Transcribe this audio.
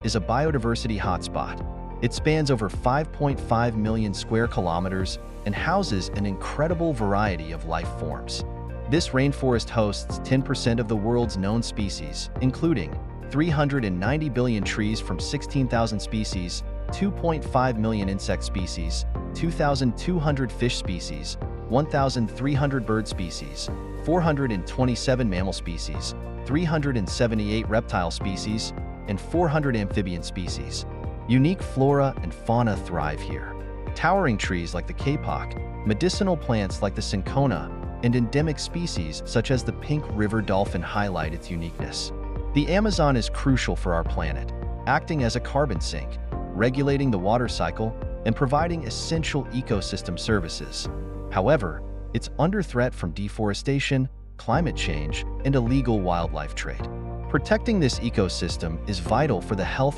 is a biodiversity hotspot. It spans over 5.5 million square kilometers and houses an incredible variety of life forms. This rainforest hosts 10% of the world's known species, including 390 billion trees from 16,000 species, 2.5 million insect species, 2,200 fish species, 1,300 bird species, 427 mammal species, 378 reptile species, and 400 amphibian species. Unique flora and fauna thrive here. Towering trees like the kapok, medicinal plants like the cinchona, and endemic species such as the pink river dolphin highlight its uniqueness. The Amazon is crucial for our planet, acting as a carbon sink, regulating the water cycle, and providing essential ecosystem services. However, it's under threat from deforestation, climate change, and illegal wildlife trade. Protecting this ecosystem is vital for the health